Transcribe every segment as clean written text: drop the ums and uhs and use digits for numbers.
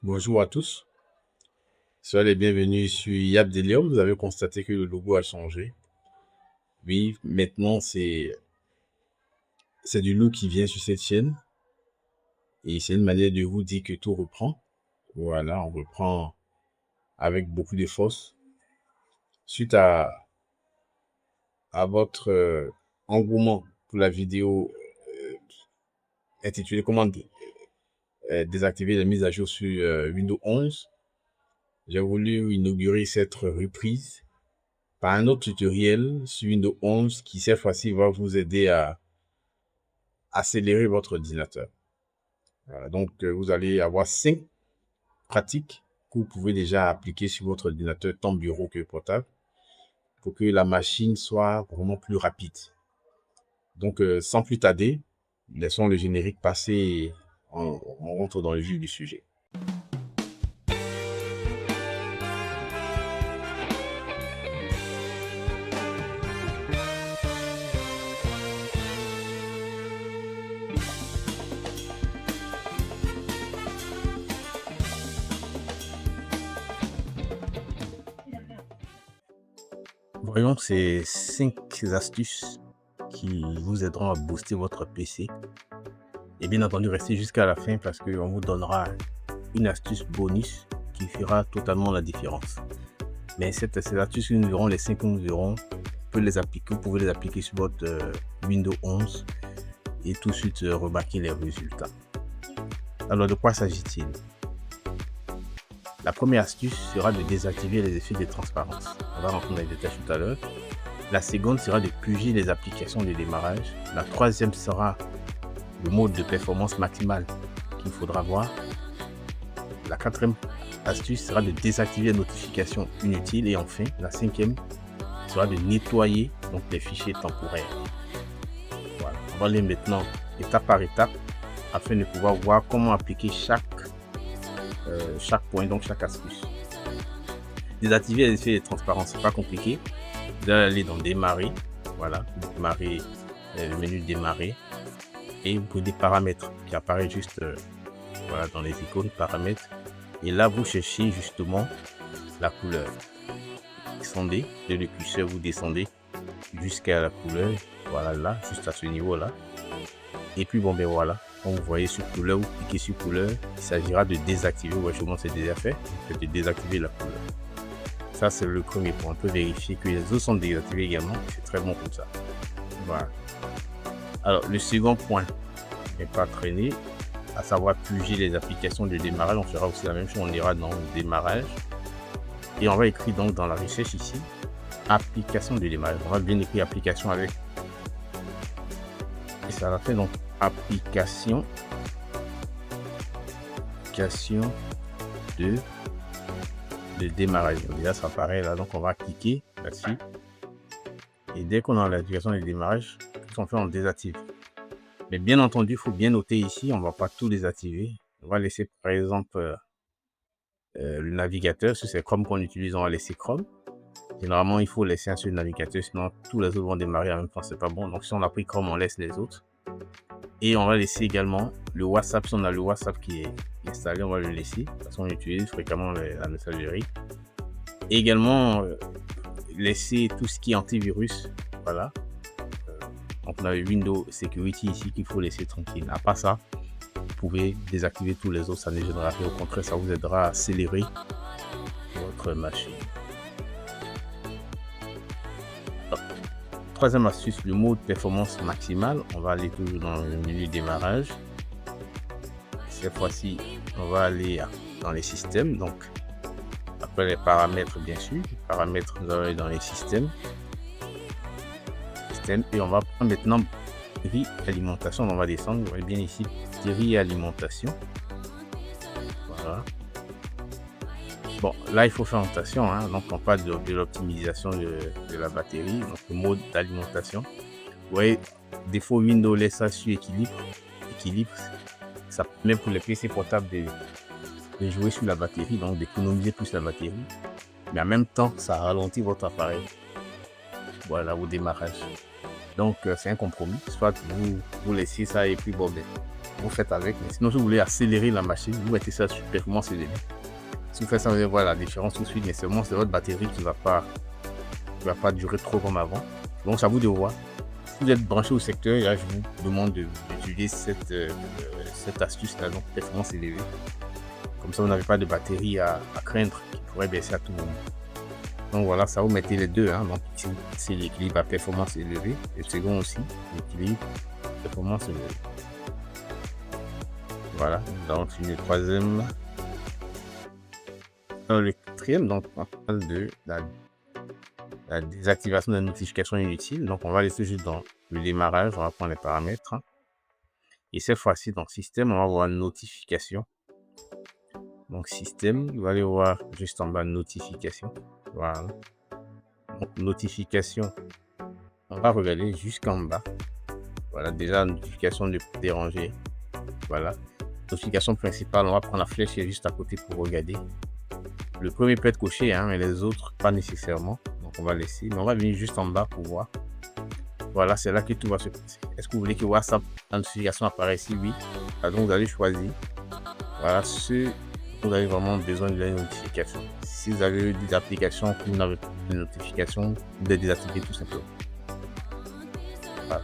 Bonjour à tous, soyez les bienvenus sur Yapdelium. Vous avez constaté que le logo a changé. Oui, maintenant c'est du look qui vient sur cette chaîne et c'est une manière de vous dire que tout reprend. Voilà, on reprend avec beaucoup de force suite à votre engouement pour la vidéo intitulée comment désactiver les mises à jour sur Windows 11. J'ai voulu inaugurer cette reprise par un autre tutoriel sur Windows 11 qui cette fois-ci va vous aider à accélérer votre ordinateur. Voilà, donc vous allez avoir 5 pratiques que vous pouvez déjà appliquer sur votre ordinateur tant bureau que portable pour que la machine soit vraiment plus rapide. Donc sans plus tarder, laissons le générique passer et on rentre dans le vif du sujet. Voyons ces 5 astuces qui vous aideront à booster votre PC. Et bien entendu, restez jusqu'à la fin parce qu'on vous donnera une astuce bonus qui fera totalement la différence. Mais ces astuces que nous verrons, les 5 que nous verrons, vous pouvez les appliquer sur votre Windows 11 et tout de suite remarquer les résultats. Alors, de quoi s'agit-il? La première astuce sera de désactiver les effets de transparence. On va rentrer dans les détails tout à l'heure. La seconde sera de purger les applications de démarrage. La troisième sera le mode de performance maximale qu'il faudra voir. La quatrième astuce sera de désactiver les notifications inutiles. Et enfin, la cinquième sera de nettoyer donc les fichiers temporaires. Voilà. On va aller maintenant étape par étape afin de pouvoir voir comment appliquer chaque point, donc chaque astuce. Désactiver les effets de transparence, c'est pas compliqué. Vous allez aller dans démarrer, voilà, démarrer, le menu démarrer et vous prenez paramètres qui apparaît juste voilà, dans les icônes paramètres et là vous cherchez justement la couleur. Descendez de le curseur, vous descendez jusqu'à la couleur, voilà là, juste à ce niveau là. Et puis bon ben voilà, quand vous voyez sur couleur, vous cliquez sur couleur, il s'agira de désactiver, ouais, je vous montre c'est déjà fait, de désactiver la couleur. Ça c'est le premier point, on peut vérifier que les autres sont désactivés également, c'est très bon comme ça. Voilà. Alors le second point n'est pas traîné, à savoir purger les applications de démarrage, on fera aussi la même chose, on ira dans démarrage et on va écrire donc dans la recherche ici, application de démarrage, on va bien écrire application avec, et ça va faire donc application de démarrage. Donc déjà ça apparaît là, donc on va cliquer là-dessus et dès qu'on a l'application de démarrage, tout on fait on désactive. Mais bien entendu, il faut bien noter ici, on ne va pas tout désactiver. On va laisser par exemple le navigateur, si c'est Chrome qu'on utilise, on va laisser Chrome. Généralement, il faut laisser un seul navigateur, sinon tous les autres vont démarrer en même temps, c'est pas bon. Donc si on a pris Chrome, on laisse les autres. Et on va laisser également le WhatsApp, si on a le WhatsApp qui est installé, on va le laisser, parce qu'on utilise fréquemment la messagerie. Et également, laisser tout ce qui est antivirus, voilà. Donc on a le Windows Security ici qu'il faut laisser tranquille. À part ça, vous pouvez désactiver tous les autres, ça ne gênera rien. Au contraire, ça vous aidera à accélérer votre machine. Troisième astuce, le mode performance maximale. On va aller toujours dans le menu démarrage. Cette fois-ci, on va aller dans les systèmes. Donc, après les paramètres, bien sûr. Les paramètres, nous allons aller dans les systèmes. Et on va prendre maintenant alimentation. On va descendre. Vous voyez bien ici, alimentation. Voilà. Bon, là, il faut faire attention, hein. Donc, on parle de l'optimisation de la batterie, donc le mode d'alimentation. Vous voyez, des fois, Windows laisse ça sur équilibre. Ça permet pour les PC portables de jouer sur la batterie, donc d'économiser plus la batterie. Mais en même temps, ça ralentit votre appareil. Voilà, au démarrage. Donc, c'est un compromis. Soit vous laissez ça et puis bon, ben, vous faites avec. Mais sinon, si vous voulez accélérer la machine, vous mettez ça sur performance élevée. Si vous faites ça, vous allez voir la différence tout de suite, mais seulement c'est votre batterie qui ne va pas durer trop comme avant. Donc, c'est à vous de voir. Si vous êtes branché au secteur, là, je vous demande d'utiliser cette astuce-là, donc performance élevée. Comme ça, vous n'avez pas de batterie à craindre qui pourrait baisser à tout moment. Donc voilà, ça vous mettez les deux. Hein. Donc ici, c'est l'équilibre à performance élevée. Et le second aussi, l'équilibre performance élevée. Voilà, donc le troisième. Dans le quatrième, donc on parle de la désactivation des notifications inutiles. Donc on va laisser juste dans le démarrage, on va prendre les paramètres. Et cette fois-ci, dans système, on va voir notification. Donc système, vous allez voir juste en bas notification. Voilà. Donc notification, on va regarder jusqu'en bas. Voilà, déjà notification de déranger. Voilà. Notification principale, on va prendre la flèche qui est juste à côté pour regarder. Le premier peut être coché, hein, mais les autres pas nécessairement. Donc on va laisser, mais on va venir juste en bas pour voir. Voilà, c'est là que tout va se passer. Est-ce que vous voulez que WhatsApp, la notification apparaisse ici? Oui. Donc vous allez choisir. Voilà, vous avez vraiment besoin de la notification. Si vous avez des applications que vous n'avez pas de notification, vous devez désactiver tout simplement. Voilà.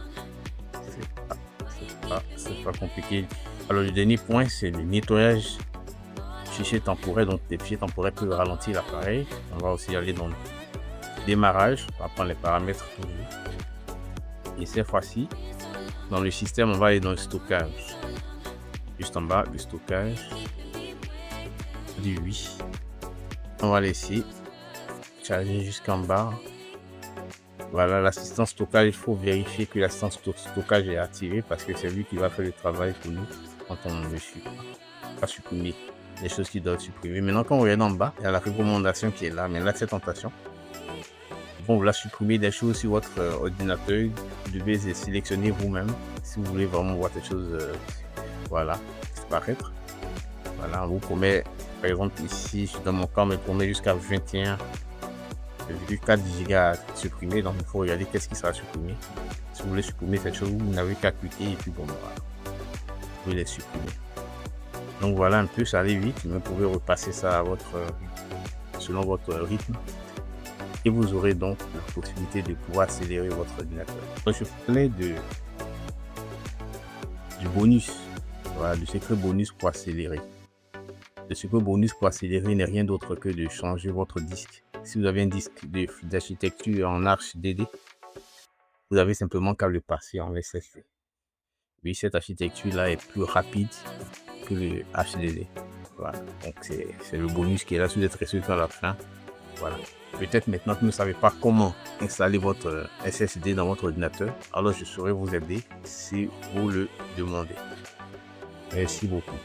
C'est pas compliqué. Alors le dernier point, c'est le nettoyage fichier temporaire. Donc les fichiers temporaires peuvent ralentir l'appareil. On va aussi aller dans le démarrage. On va prendre les paramètres toujours. Et cette fois-ci, dans le système, on va aller dans le stockage. Juste en bas, le stockage. Du 8. On va laisser charger jusqu'en bas. Voilà, l'assistant stockage, il faut vérifier que l'assistant stockage est activé parce que c'est lui qui va faire le travail pour nous quand on ne va supprimer les choses qui doivent supprimer. Maintenant, quand on regarde en bas, il y a la recommandation qui est là, mais là, c'est tentation. Bon, vous la supprimer des choses sur votre ordinateur, vous devez les sélectionner vous-même si vous voulez vraiment voir des choses, voilà, disparaître. Voilà, on vous promet. Par exemple, ici, dans mon cas, on me promet jusqu'à 21,4 Go à supprimer. Donc, il faut regarder qu'est-ce qui sera supprimé. Si vous voulez supprimer cette chose, vous n'avez qu'à cliquer et puis bon, voilà. Vous pouvez les supprimer. Donc, voilà un peu, ça allait vite. Mais vous pouvez repasser ça à selon votre rythme. Et vous aurez donc la possibilité de pouvoir accélérer votre ordinateur. Donc, je parlais du bonus. Voilà, du secret bonus pour accélérer. Le secret bonus pour accélérer n'est rien d'autre que de changer votre disque. Si vous avez un disque d'architecture en HDD, vous avez simplement qu'à le passer en SSD. Oui, cette architecture-là est plus rapide que le HDD. Voilà. Donc c'est le bonus qui est là. Si vous êtes resté à la fin, voilà. Peut-être maintenant que vous ne savez pas comment installer votre SSD dans votre ordinateur, alors je saurais vous aider si vous le demandez. Merci beaucoup.